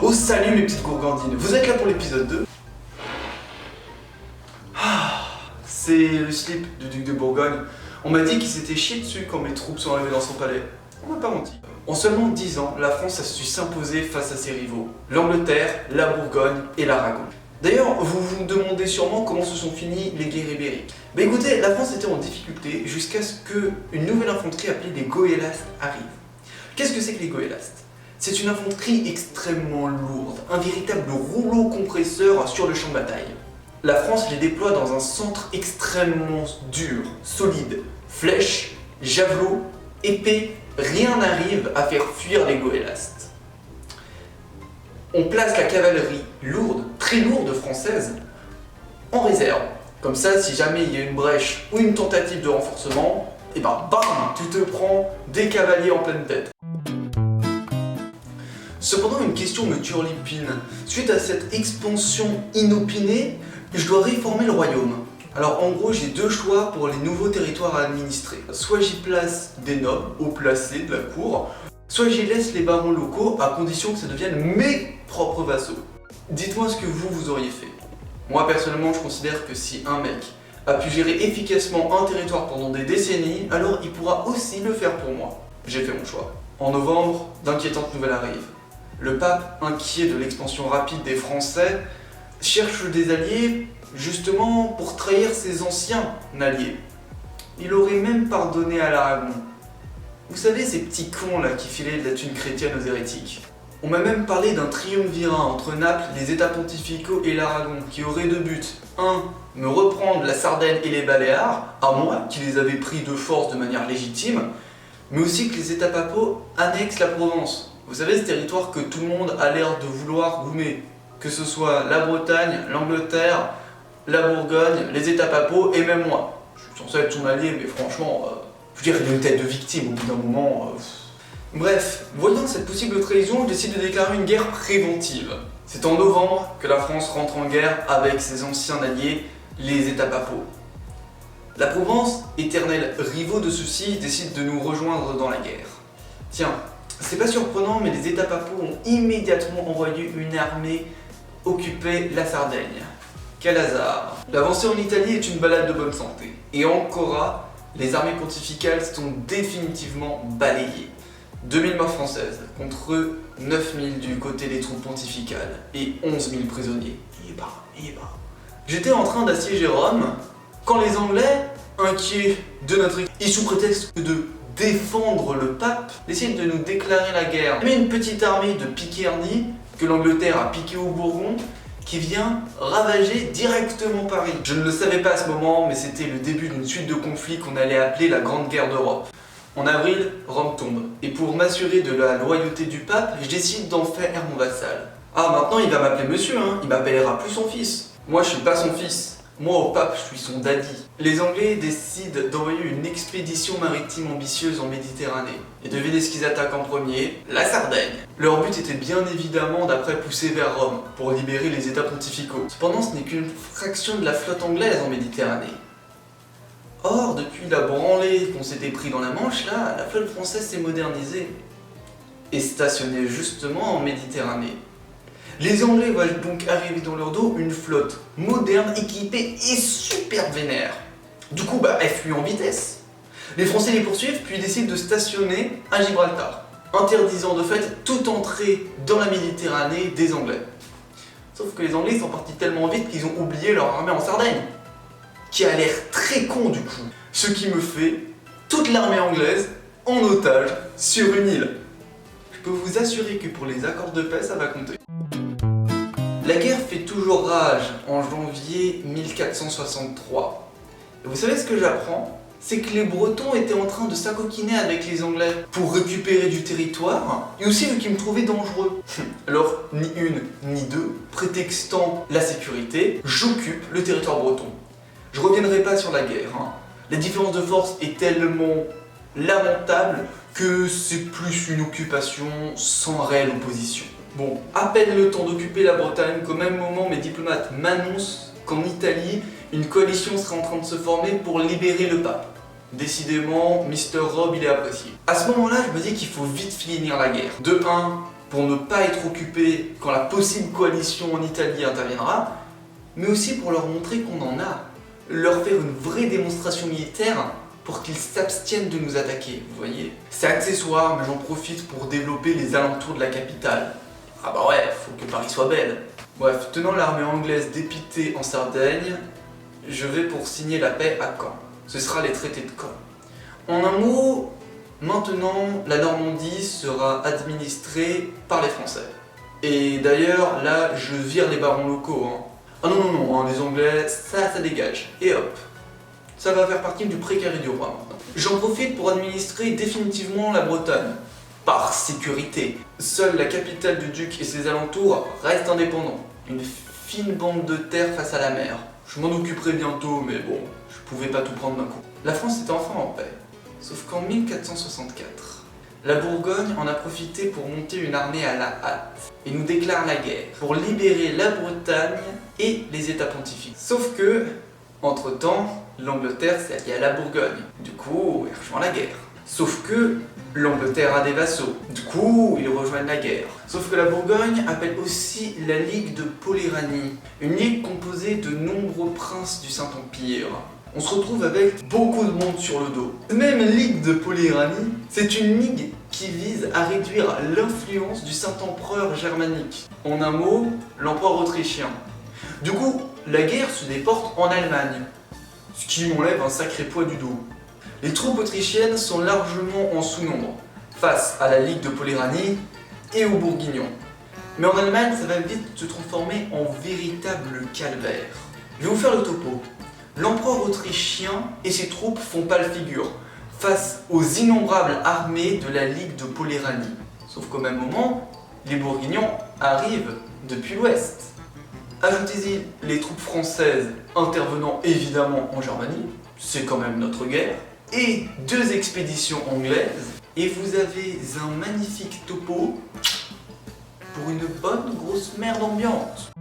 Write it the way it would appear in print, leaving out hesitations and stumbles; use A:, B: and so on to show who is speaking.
A: Oh salut mes petites gourgandines, vous êtes là pour l'épisode 2? C'est le slip du duc de Bourgogne. On m'a dit qu'il s'était chié dessus quand mes troupes sont arrivées dans son palais. On m'a pas menti. En seulement 10 ans, la France a su s'imposer face à ses rivaux. L'Angleterre, la Bourgogne et l'Aragon. D'ailleurs, vous vous demandez sûrement comment se sont finies les guerres ibériques. Bah écoutez, la France était en difficulté jusqu'à ce qu'une nouvelle infanterie appelée les goélastes arrive. Qu'est-ce que c'est que les goélastes? C'est une infanterie extrêmement lourde, un véritable rouleau compresseur sur le champ de bataille. La France les déploie dans un centre extrêmement dur, solide. Flèches, javelots, épées, rien n'arrive à faire fuir les goélastes. On place la cavalerie lourde, très lourde française, en réserve. Comme ça, si jamais il y a une brèche ou une tentative de renforcement, et ben bam, tu te prends des cavaliers en pleine tête. Cependant, une question me turlupine. Suite à cette expansion inopinée, je dois réformer le royaume. Alors en gros, j'ai deux choix pour les nouveaux territoires à administrer. Soit j'y place des nobles, haut placés de la cour, soit j'y laisse les barons locaux à condition que ça devienne mes propres vassaux. Dites-moi ce que vous auriez fait. Moi personnellement, je considère que si un mec a pu gérer efficacement un territoire pendant des décennies, alors il pourra aussi le faire pour moi. J'ai fait mon choix. En novembre, d'inquiétantes nouvelles arrivent. Le pape, inquiet de l'expansion rapide des Français, cherche des alliés justement pour trahir ses anciens alliés. Il aurait même pardonné à l'Aragon. Vous savez, ces petits cons là qui filaient de la thune chrétienne aux hérétiques. On m'a même parlé d'un triumvirat entre Naples, les États pontificaux et l'Aragon qui aurait deux buts. 1. Me reprendre la Sardaigne et les Baléares, à moi qui les avais pris de force de manière légitime, mais aussi que les États papaux annexent la Provence. Vous savez, ce territoire que tout le monde a l'air de vouloir goumer. Que ce soit la Bretagne, l'Angleterre, la Bourgogne, les États papaux et même moi. Je suis censé être son allié, mais franchement, je veux dire, il a une tête de victime au bout d'un moment. Bref, voyant cette possible trahison, je décide de déclarer une guerre préventive. C'est en novembre que la France rentre en guerre avec ses anciens alliés, les États papaux. La Provence, éternels rivaux de ceux-ci, décide de nous rejoindre dans la guerre. Tiens, c'est pas surprenant, mais les États papaux ont immédiatement envoyé une armée occuper la Sardaigne. Quel hasard! L'avancée en Italie est une balade de bonne santé. Et en Cora, les armées pontificales sont définitivement balayées. 2000 morts françaises contre 9000 du côté des troupes pontificales et 11 000 prisonniers. J'étais en train d'assiéger Rome quand les Anglais, inquiets de notre et sous prétexte de défendre le pape, décident de nous déclarer la guerre. Il y a une petite armée de Picardie que l'Angleterre a piqué au Bourgogne qui vient ravager directement Paris. Je ne le savais pas à ce moment, mais c'était le début d'une suite de conflits qu'on allait appeler la Grande Guerre d'Europe. En avril, Rome tombe. Et pour m'assurer de la loyauté du pape, je décide d'en faire mon vassal. Ah, maintenant il va m'appeler monsieur, hein. Il m'appellera plus son fils. Moi je suis pas son fils. Moi au pape, je suis son daddy. Les Anglais décident d'envoyer une expédition maritime ambitieuse en Méditerranée. Et devinez ce qu'ils attaquent en premier? La Sardaigne. Leur but était bien évidemment d'après pousser vers Rome, pour libérer les États pontificaux. Cependant, ce n'est qu'une fraction de la flotte anglaise en Méditerranée. Or, depuis la branlée qu'on s'était pris dans la Manche, là, la flotte française s'est modernisée. Et stationnée justement en Méditerranée. Les Anglais voient donc arriver dans leur dos une flotte moderne, équipée et super vénère. Du coup, elle fuit en vitesse. Les Français les poursuivent puis décident de stationner à Gibraltar, interdisant de fait toute entrée dans la Méditerranée des Anglais. Sauf que les Anglais sont partis tellement vite qu'ils ont oublié leur armée en Sardaigne, qui a l'air très con du coup. Ce qui me fait toute l'armée anglaise en otage sur une île. Je peux vous assurer que pour les accords de paix, ça va compter. La guerre fait toujours rage en janvier 1463. Et vous savez ce que j'apprends? C'est que les Bretons étaient en train de s'acoquiner avec les Anglais pour récupérer du territoire, et aussi vu qu'ils me trouvaient dangereux. Alors, ni une, ni deux, prétextant la sécurité, j'occupe le territoire breton. Je reviendrai pas sur la guerre, hein. La différence de force est tellement lamentable que c'est plus une occupation sans réelle opposition. Bon, à peine le temps d'occuper la Bretagne qu'au même moment mes diplomates m'annoncent qu'en Italie, une coalition sera en train de se former pour libérer le pape. Décidément, Mr. Rob il est apprécié. À ce moment-là, je me dis qu'il faut vite finir la guerre. De 1, pour ne pas être occupés quand la possible coalition en Italie interviendra, mais aussi pour leur montrer qu'on en a, leur faire une vraie démonstration militaire pour qu'ils s'abstiennent de nous attaquer, vous voyez. C'est accessoire, mais j'en profite pour développer les alentours de la capitale. Ah bah ouais, faut que Paris soit belle. Bref, tenant l'armée anglaise dépitée en Sardaigne, je vais pour signer la paix à Caen. Ce sera les traités de Caen. En un mot, maintenant la Normandie sera administrée par les Français. Et d'ailleurs, là, je vire les barons locaux. Ah non, les Anglais, ça dégage. Et hop, ça va faire partie du précaré du roi maintenant. J'en profite pour administrer définitivement la Bretagne. Par sécurité. Seule la capitale du duc et ses alentours restent indépendants. Une fine bande de terre face à la mer. Je m'en occuperai bientôt, mais bon, je pouvais pas tout prendre d'un coup. La France était enfin en paix. Sauf qu'en 1464, la Bourgogne en a profité pour monter une armée à la hâte et nous déclare la guerre pour libérer la Bretagne et les États pontifiques. Sauf que, entre-temps, l'Angleterre s'est alliée à la Bourgogne. Du coup, il rejoint la guerre. Sauf que l'Angleterre a des vassaux. Du coup, ils rejoignent la guerre. Sauf que la Bourgogne appelle aussi la Ligue de Poléranie, une ligue composée de nombreux princes du Saint-Empire. On se retrouve avec beaucoup de monde sur le dos. Même Ligue de Poléranie, c'est une ligue qui vise à réduire l'influence du Saint-Empereur germanique. En un mot, l'empereur autrichien. Du coup, la guerre se déporte en Allemagne, ce qui m'enlève un sacré poids du dos. Les troupes autrichiennes sont largement en sous-nombre face à la Ligue de Poléranie et aux Bourguignons. Mais en Allemagne, ça va vite se transformer en véritable calvaire. Je vais vous faire le topo. L'empereur autrichien et ses troupes font pâle figure face aux innombrables armées de la Ligue de Poléranie. Sauf qu'au même moment, les Bourguignons arrivent depuis l'ouest. Ajoutez-y les troupes françaises intervenant évidemment en Germanie, c'est quand même notre guerre, et 2 expéditions anglaises, et vous avez un magnifique topo pour une bonne grosse merde ambiante.